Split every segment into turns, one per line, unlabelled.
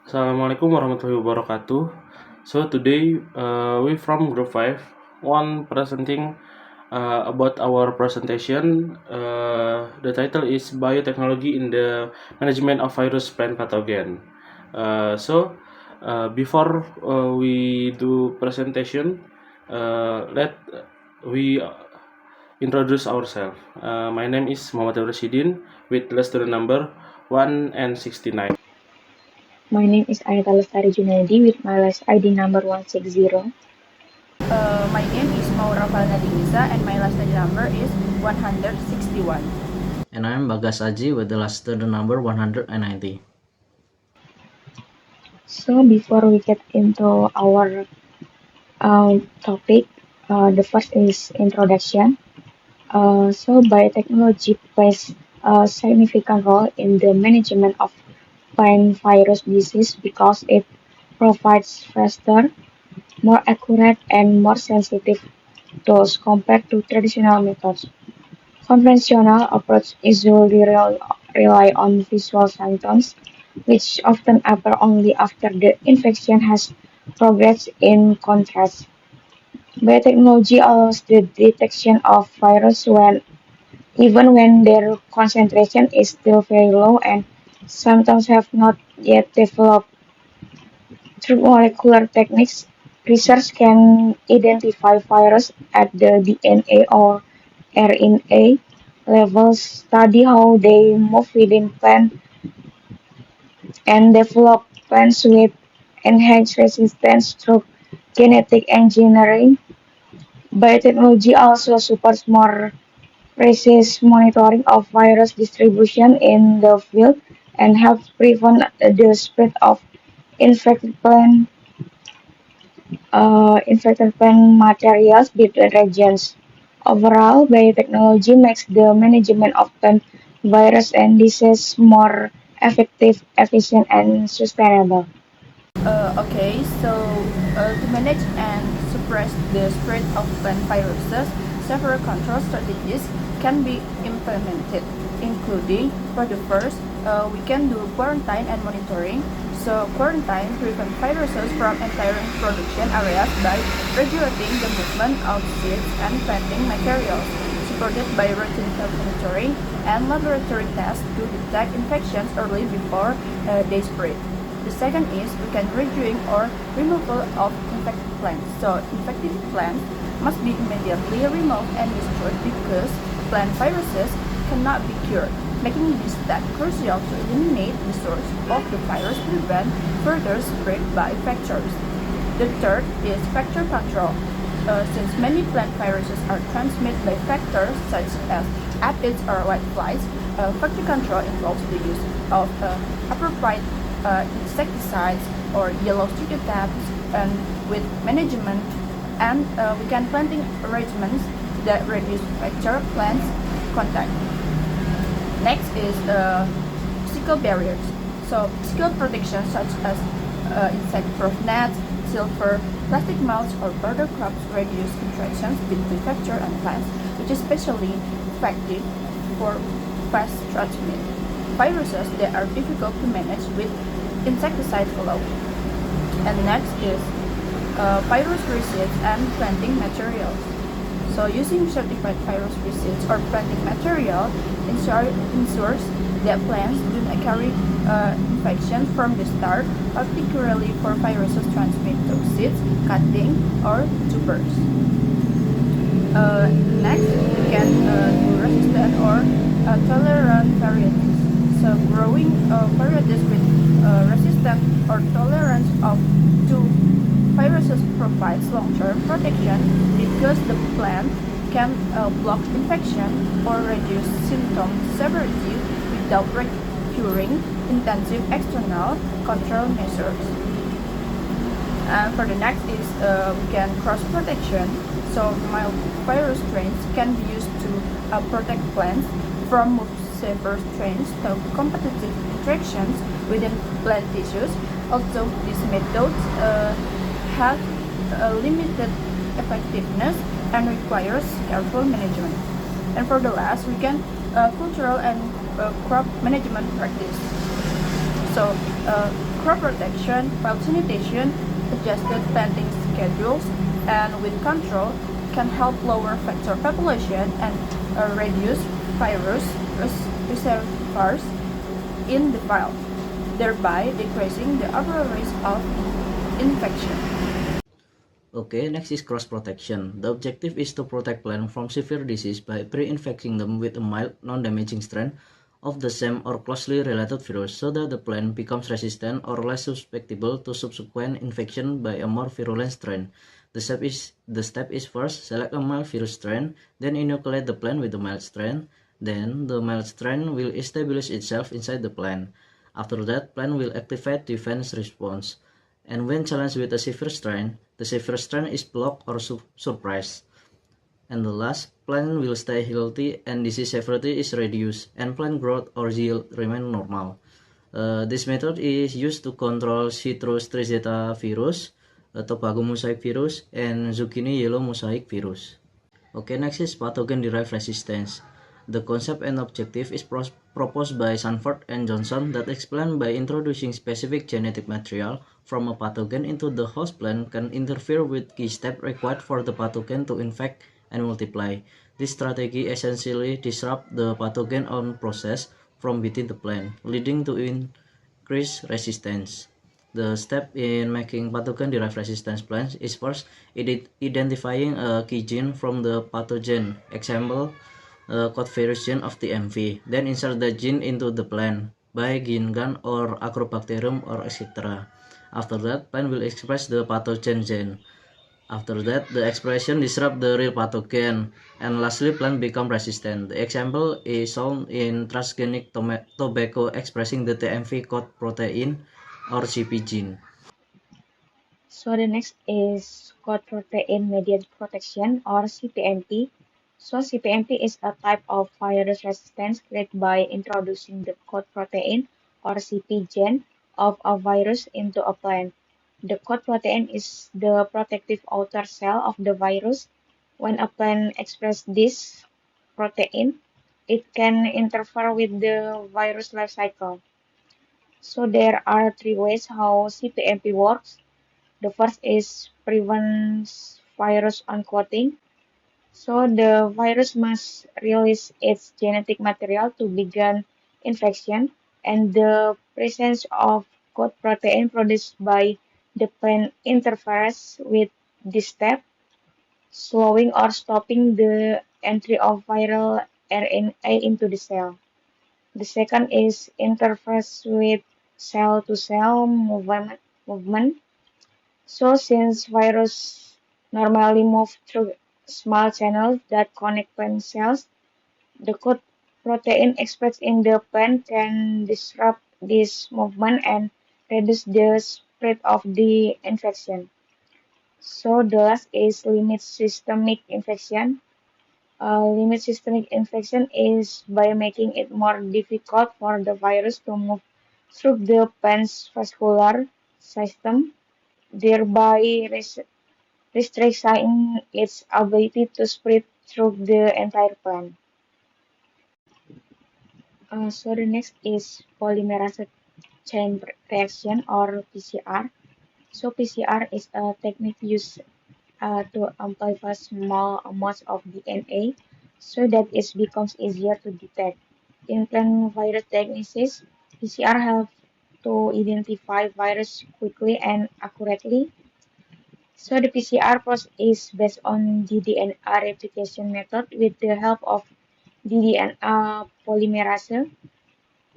Assalamualaikum warahmatullahi wabarakatuh. So today we from Group 5, one presenting about our presentation. The title is Biotechnology in the Management of Virus Plant Pathogen. Before we do presentation, let we introduce ourselves. My name is Muhammad Rashidin with student number 1 and 69.
My name is Anita Lestari Junaidi with my last ID number 160.
My name is Maura Valna Dinisa and my last ID number is 161.
And I'm Bagas Aji with the last student number 190.
So before we get into our topic, the first is introduction. Biotechnology plays a significant role in the management of plant virus disease because it provides faster, more accurate, and more sensitive tools compared to traditional methods. Conventional approaches usually rely on visual symptoms, which often appear only after the infection has progressed. In contrast, biotechnology allows the detection of virus even when their concentration is still very low and symptoms have not yet developed. Through molecular techniques, research can identify virus at the DNA or RNA levels, study how they move within plants, and develop plants with enhanced resistance through genetic engineering. Biotechnology also supports more precise monitoring of virus distribution in the field and helps prevent the spread of infected plant, infected plant materials between regions. Overall, biotechnology makes the management of plant virus and disease more effective, efficient, and sustainable.
To manage and suppress the spread of plant viruses, several control strategies can be implemented, including for the first, we can do quarantine and monitoring. So quarantine prevent viruses from entering production areas by regulating the movement of seeds and planting materials, supported by routine field monitoring and laboratory tests to detect infections early before they spread. The second is we can reviewing or removal of infected plants. So infected plants must be immediately removed and destroyed because plant viruses cannot be cured, making this step crucial to eliminate the source of the virus to prevent further spread by vectors. The third is vector control. Since many plant viruses are transmitted by vectors such as aphids or whiteflies, vector control involves the use of appropriate insecticides or yellow sticky taps and with management and we can planting arrangements that reduce vector plants contact. Next is physical barriers. So physical protection such as insect-proof nets, silver, plastic mounts or border crops reduce interactions between vector and plants, which is especially effective for fast transmit viruses that are difficult to manage with insecticides alone. And next is virus residues and planting materials. So using certified virus residues or planting material ensures that plants do not carry infections from the start, particularly for viruses transmitted through seeds, cutting, or tubers. Next, we can do resistant or tolerant varieties. So growing varieties with resistance or tolerance to viruses provides long-term protection because the plant can block infection or reduce symptom severity without requiring intensive external control measures. And for the next is we can cross protection. So mild virus strains can be used to protect plants from severe strains to competitive interactions within plant tissues. Although these methods have limited effectiveness and requires careful management. And for the last, we can cultural and crop management practice. So crop protection, sanitation, adjusted planting schedules, and weed control can help lower vector population and reduce virus reservoirs in the field, thereby decreasing the overall risk of infection.
Okay, next is cross protection. The objective is to protect plants from severe disease by pre-infecting them with a mild, non-damaging strain of the same or closely related virus so that the plant becomes resistant or less susceptible to subsequent infection by a more virulent strain. The step is first select a mild virus strain, then inoculate the plant with the mild strain. Then the mild strain will establish itself inside the plant. After that, plant will activate defense response. And when challenged with a severe strain, the severe strain is blocked or suppressed. And the last, plant will stay healthy and disease severity is reduced, and plant growth or yield remain normal. This method is used to control citrus tricheta virus, tobacco mosaic virus, and zucchini yellow mosaic virus. Okay, next is pathogen-derived resistance. The concept and objective is proposed by Sanford and Johnson that explain by introducing specific genetic material from a pathogen into the host plant can interfere with key steps required for the pathogen to infect and multiply. This strategy essentially disrupts the pathogen own process from within the plant, leading to increased resistance. The step in making pathogen-derived resistance plants is first identifying a key gene from the pathogen, example, code virus gene of TMV. Then insert the gene into the plant by Gingan or Agrobacterium or etc. After that, plant will express the pathogen gene. After that, the expression disrupt the real pathogen, and lastly, plant become resistant. The example is shown in transgenic tobacco expressing the TMV code protein or CP gene.
So the next is code protein mediated protection or CPMP. So CPMP is a type of virus resistance created by introducing the code protein or CP gene of a virus into a plant. The code protein is the protective outer cell of the virus. When a plant expresses this protein, it can interfere with the virus life cycle. So there are three ways how CPMP works. The first is prevents virus uncoating. So the virus must release its genetic material to begin infection, and the presence of code protein produced by the plant interferes with this step, slowing or stopping the entry of viral RNA into the cell. The second is interferes with cell-to-cell movement. So since virus normally move through small channels that connect plant cells, the code protein expressed in the plant can disrupt this movement and reduce the spread of the infection. So the last is limit systemic infection. Limit systemic infection is by making it more difficult for the virus to move through the plant's vascular system, thereby restricting its ability to spread through the entire plant. So the next is polymerase chain reaction or PCR. So PCR is a technique used to amplify small amounts of DNA so that it becomes easier to detect. In plant virus diagnosis, PCR helps to identify virus quickly and accurately. So the PCR process is based on the DNA replication method with the help of the DNA polymerase.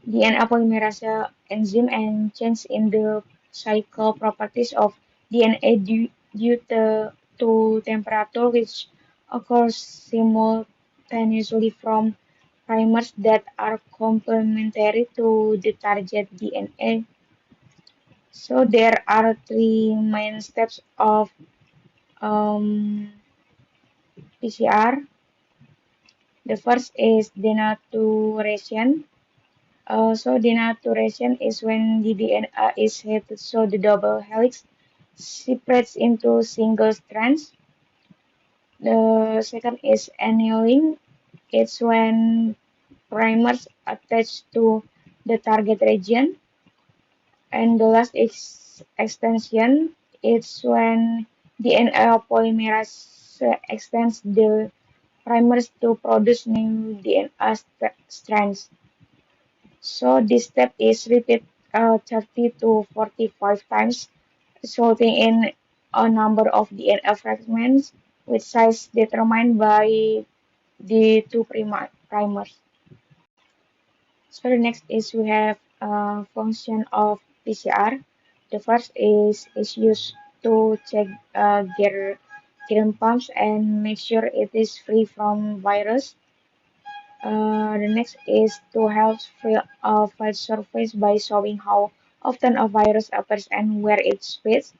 DNA polymerase enzyme and change in the cycle properties of DNA due to temperature which occurs simultaneously from primers that are complementary to the target DNA. So there are three main steps of PCR. The first is denaturation. So denaturation is when the DNA is heated so the double helix separates into single strands. The second is annealing. It's when primers attach to the target region. And the last extension is when DNA polymerase extends the primers to produce new DNA strands. So this step is repeated 30 to 45 times, resulting in a number of DNA fragments with size determined by the two primers. So the next is we have function of PCR. The first is used to check germ pumps and make sure it is free from virus. The next is to help fill a file surface by showing how often a virus appears and where it spreads.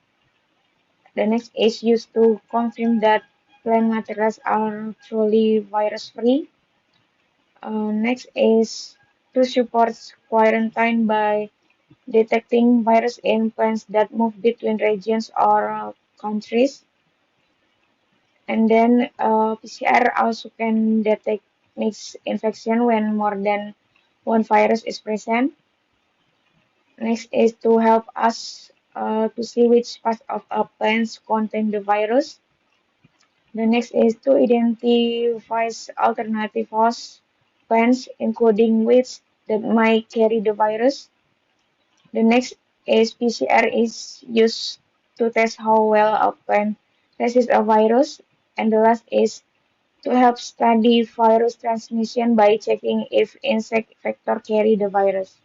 The next is used to confirm that plant materials are truly virus-free. Next is to support quarantine by detecting virus in plants that move between regions or countries. And then PCR also can detect mixed infection when more than one virus is present. Next is to help us to see which parts of a plant contain the virus. The next is to identify alternative host plants, including which that might carry the virus. The next is PCR is used to test how well a plant resists a virus. And the last is to help study virus transmission by checking if insect vector carry the virus.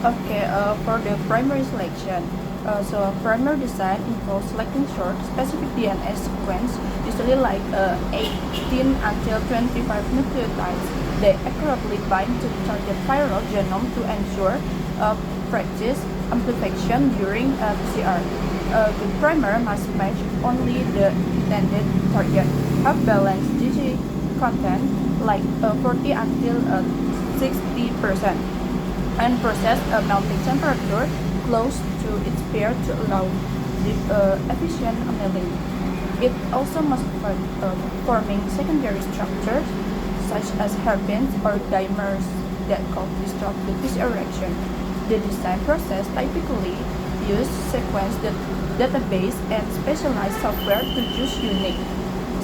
Okay, for the primary selection, so primer design involves selecting short, specific DNA sequence, usually like 18 until 25 nucleotides. They accurately bind to the target viral genome to ensure precise amplification during PCR. The primer must match only the intended target, have balanced GG content like 40 until 60%. And process a melting temperature close to its pair to allow the efficient annealing. It also must avoid forming secondary structures such as hairpins or dimers that could disrupt the PCR reaction. The design process typically uses sequence database and specialized software to choose unique,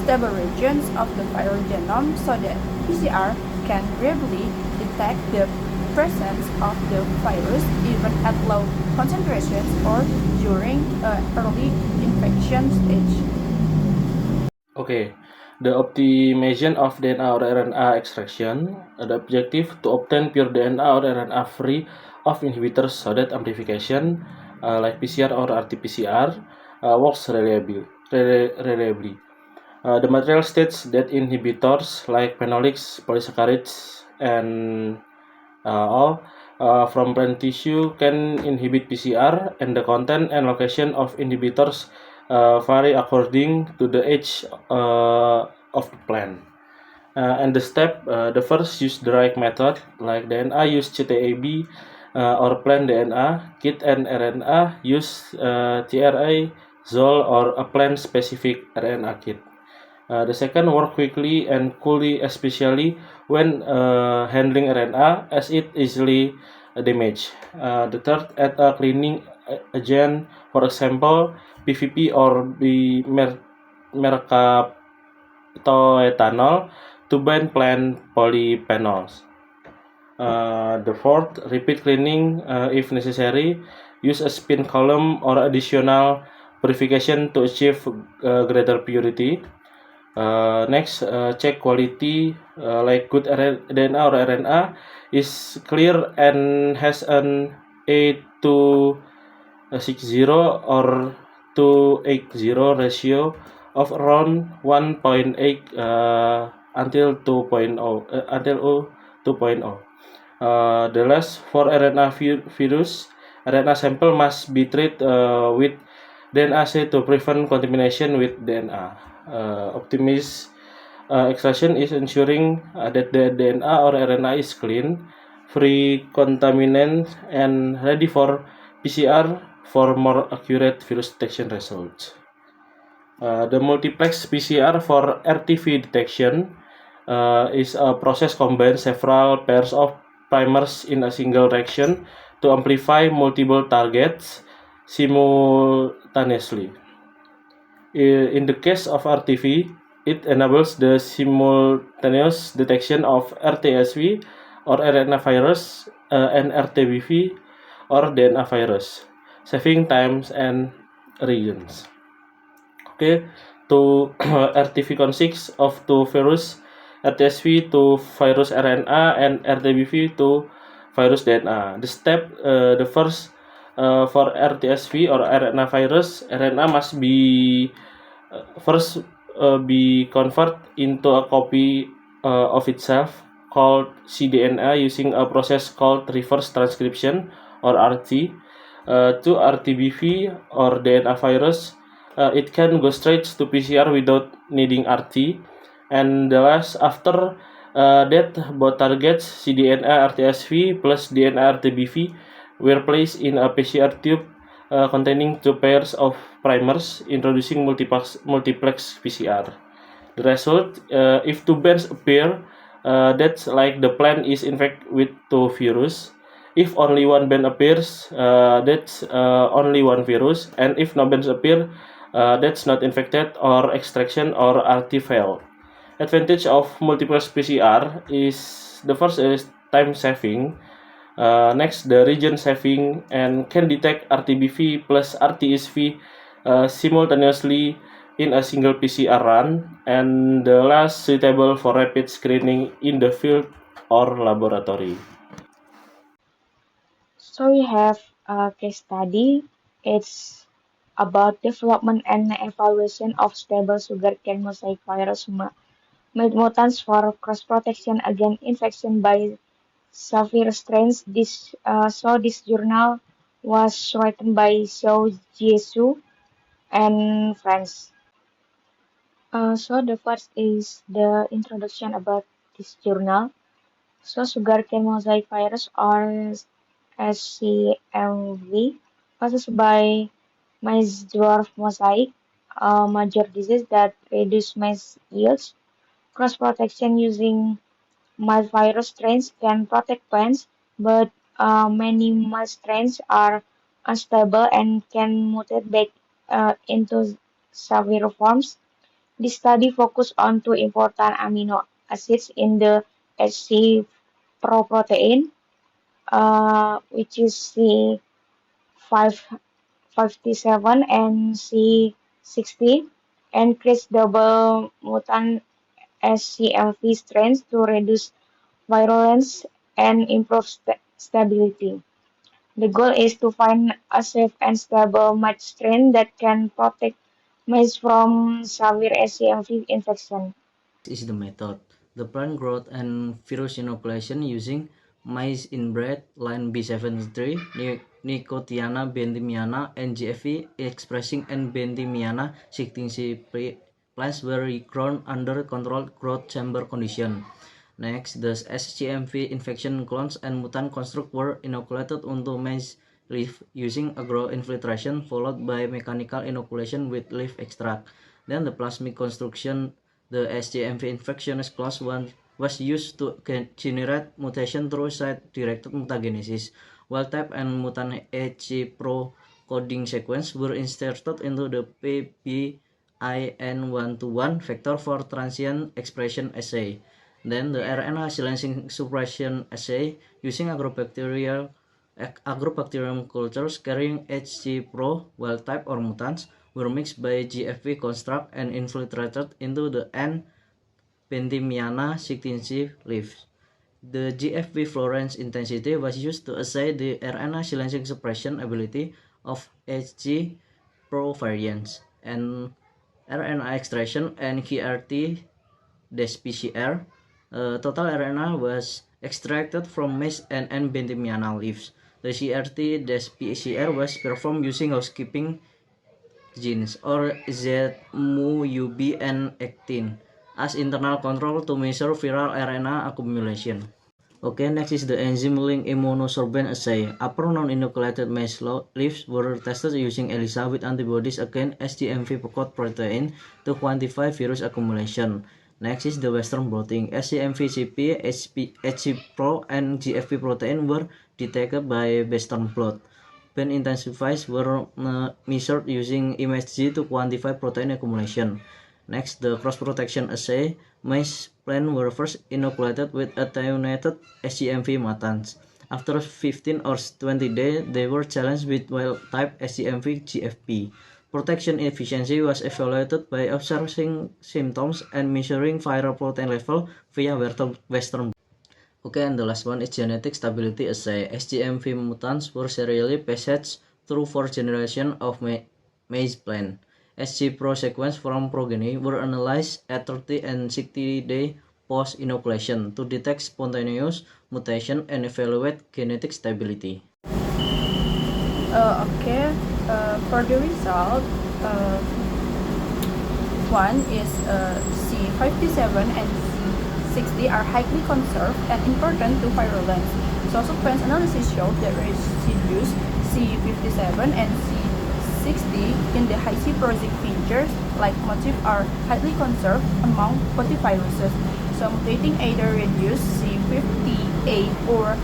stable regions of the viral genome so that PCR can reliably detect the presence of the virus even at low concentrations or during early infection stage.
Okay, the optimization of DNA or RNA extraction, the objective to obtain pure DNA or RNA free of inhibitors so that amplification, like PCR or RT-PCR, works reliably. The material states that inhibitors like phenolics, polysaccharides, and all from plant tissue can inhibit PCR, and the content and location of inhibitors vary according to the age of the plant. And the first use direct method like DNA use CTAB or plant DNA, kit and RNA use TRA, ZOL or a plant specific RNA kit. The second work quickly and coolly, especially when handling RNA, as it easily damaged. The third, add a cleaning agent, for example, PVP or mercaptoethanol to bind plant polyphenols. The fourth, repeat cleaning if necessary. Use a spin column or additional purification to achieve greater purity. Next, check quality like good DNA or RNA is clear and has an A260 or 280 ratio of around 1.8 until 2.0. The last, for RNA virus, RNA sample must be treated with DNA to prevent contamination with DNA. Optimized extraction is ensuring that the DNA or RNA is clean, free contaminants, and ready for PCR for more accurate virus detection results. The multiplex PCR for RTV detection is a process combines several pairs of primers in a single reaction to amplify multiple targets simultaneously. In the case of RTV, it enables the simultaneous detection of RTSV or RNA virus and RTBV or DNA virus, saving times and regions. Okay, to RTV consists of two virus, RTSV to virus RNA and RTBV to virus DNA. The first for RTSV or RNA virus, RNA must be first be converted into a copy of itself called cDNA using a process called reverse transcription or RT. To RTBV or DNA virus, it can go straight to PCR without needing RT. And the last after that, both targets cDNA RTSV plus DNA RTBV were placed in a PCR tube containing two pairs of primers, introducing multiplex PCR. The result, if two bands appear, that's like the plant is infected with two virus. If only one band appears, that's only one virus, and if no bands appear, that's not infected or extraction or RT failed. Advantage of multiplex PCR is the first is time saving. Next, the region saving and can detect RTBV plus RTSV simultaneously in a single PCR run, and the last suitable for rapid screening in the field or laboratory.
So we have a case study. It's about development and evaluation of stable sugarcane mosaic virus mutants for cross-protection against infection by severe strains. This journal was written by Xiao Jiesu and friends. So the first is the introduction about this journal. So sugarcane mosaic virus or SCMV caused by maize dwarf mosaic, a major disease that reduces maize yields. Cross protection using mild virus strains can protect plants, but many mild strains are unstable and can mutate back into severe forms. This study focused on two important amino acids in the HC protein, which is C557 and C60, and creates double mutant SCMV strains to reduce virulence and improve stability. The goal is to find a safe and stable match strain that can protect maize from severe SCMV infection.
Is the method. The plant growth and virus inoculation using maize inbred line B73, Nicotiana bendimiana, and GFV expressing and bendimiana 16C plants were grown under controlled growth chamber condition. Next, the SCMV infection clones and mutant construct were inoculated onto maize leaf using agro-infiltration followed by mechanical inoculation with leaf extract. Then the plasmid construction, the SCMV infectious class 1 was used to generate mutation through site-directed mutagenesis. Wild-type and mutant HC-Pro coding sequence were inserted into the PBIN121 vector for transient expression assay. Then the RNA silencing suppression assay using agrobacterium cultures carrying HC-Pro wild-type or mutants were mixed by GFV construct and infiltrated into the N. bendimiana 16C leaves. The GFV fluorescence intensity was used to assay the RNA silencing suppression ability of HC-Pro variants, and RNA extraction and QRT-PCR. Total RNA was extracted from maize and N. bendimiana leaves. The QRT-PCR was performed using housekeeping genes or ZMUB and actin as internal control to measure viral RNA accumulation. Okay, next is the enzyme-linked immunosorbent assay. Upper non-inoculated maize leaves were tested using ELISA with antibodies against SCMV code protein to quantify virus accumulation. Next is the Western blotting. SCMV-CP, HC-Pro, and GFV protein were detected by Western blot. Band intensifiers were measured using ImageG to quantify protein accumulation. Next, the cross-protection assay. Maize plants were first inoculated with attenuated SCMV mutants. After 15 or 20 days, they were challenged with wild-type SCMV GFP. Protection efficiency was evaluated by observing symptoms and measuring viral protein level via Western. Okay, and the last one is genetic stability assay. SGMV mutants were serially passaged through 4 generations of maize plant. SG-Pro sequence from progeny were analyzed at 30 and 60 days post-inoculation to detect spontaneous mutation and evaluate genetic stability.
For the result, one is C57 and C60 are highly conserved and important to virulence. So sequence analysis showed that residues C57 and C60 in the high C-protic features like motif are highly conserved among potiviruses. So mutating either reduce C58 or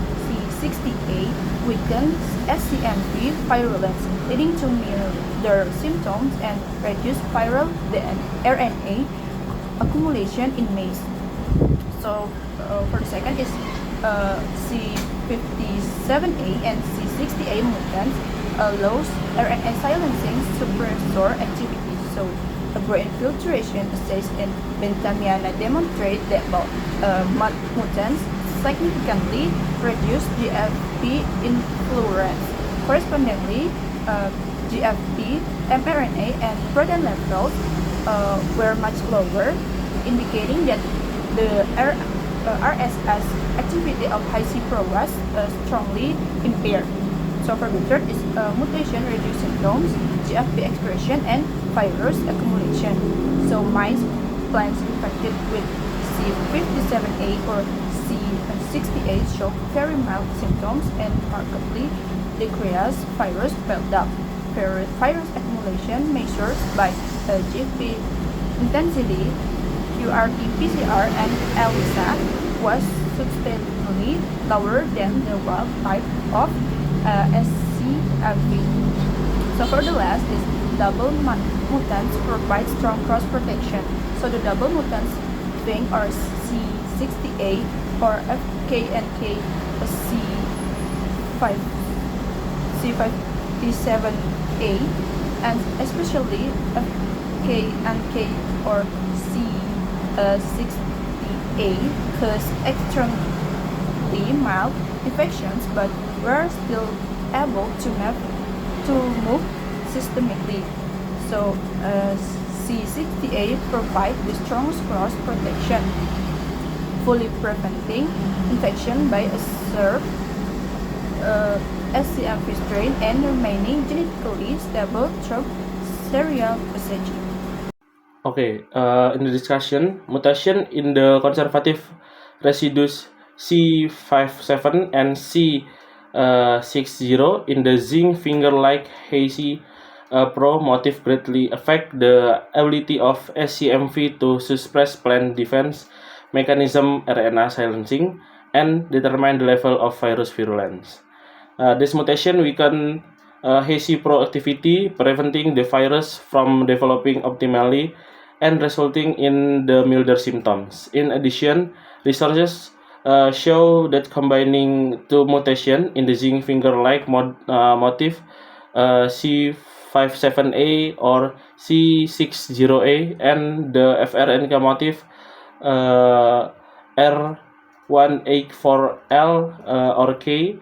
C68 weakens SCMV virulence, leading to milder symptoms and reduced viral RNA accumulation in maize. So for the second is C57A and C60A mutants allows RNA silencing suppressor activity. So a brain filtration assays in Bentamiana demonstrate that both mutants significantly reduce GFP influence. Correspondingly, GFP, mRNA, and protein levels were much lower, indicating that the RSS activity of high C-Pro was strongly impaired. So for the third is mutation reduced symptoms, GFP expression, and virus accumulation. So mice plants infected with C57A or C68 show very mild symptoms and markedly decreased virus buildup. Virus accumulation measured by GFP intensity, QRT-PCR, and ELISA was substantially lower than the wild type of SCMV. So for the last is double mutants provide strong cross protection. So the double mutants thing are C60A or FKNK C57A and especially FKNK or C60A cause extremely mild infections but were still able to move systemically. So C60A provides the strongest cross protection, fully preventing infection by a served SCMV strain and remaining genetically stable through serial passage.
Okay, in the discussion, mutation in the conservative residues C57 and C60 in the zinc finger-like hazy Pro motif greatly affect the ability of SCMV to suppress plant defense mechanism RNA silencing and determine the level of virus virulence. This mutation weaken hazy Pro activity, preventing the virus from developing optimally and resulting in the milder symptoms. In addition, researchers show that combining two mutations in the zinc finger-like motif C57A or C60A and the FRNK motif R184L or K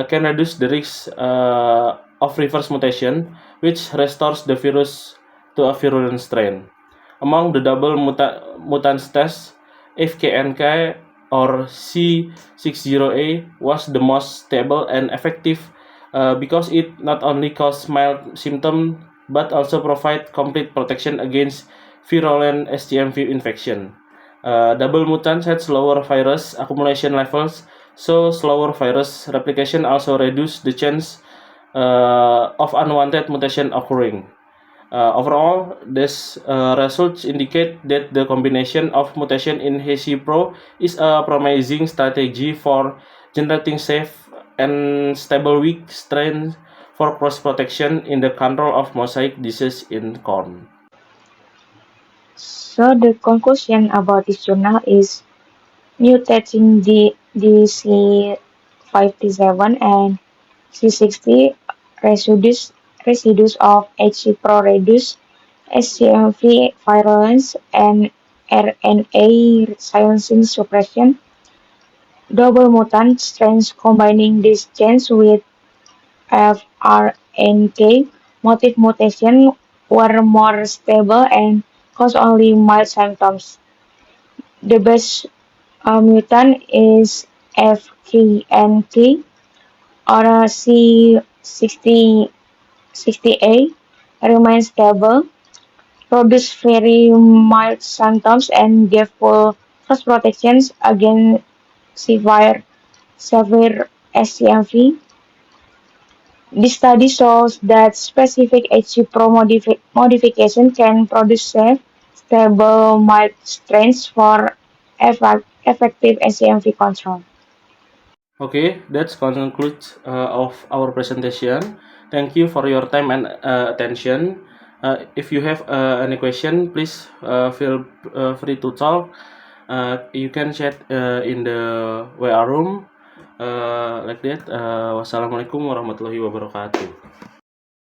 can reduce the risk of reverse mutation, which restores the virus to a virulent strain. Among the double mutants test, FKNK or C60A was the most stable and effective because it not only caused mild symptoms but also provide complete protection against virulent SCMV infection. Double mutants had slower virus accumulation levels, so slower virus replication also reduced the chance of unwanted mutation occurring. Overall, these results indicate that the combination of mutation in hazy Pro is a promising strategy for generating safe and stable weak strain for cross protection in the control of mosaic disease in corn.
So the conclusion about this journal is mutating the C57 and C60 residues of H. pro reduce SCMV virulence and RNA silencing suppression. Double mutant strains combining these genes with FRNK motif mutation were more stable and cause only mild symptoms. The best mutant is FKNK or C60A remains stable, produce very mild symptoms and give full cross protections against severe SCMV. This study shows that specific H-Pro modification can produce safe, stable, mild strains for effective SCMV control.
Okay, that concludes of our presentation. Thank you for your time and attention. If you have any question, please feel free to talk. You can chat in the WA room like that. Wassalamualaikum warahmatullahi wabarakatuh.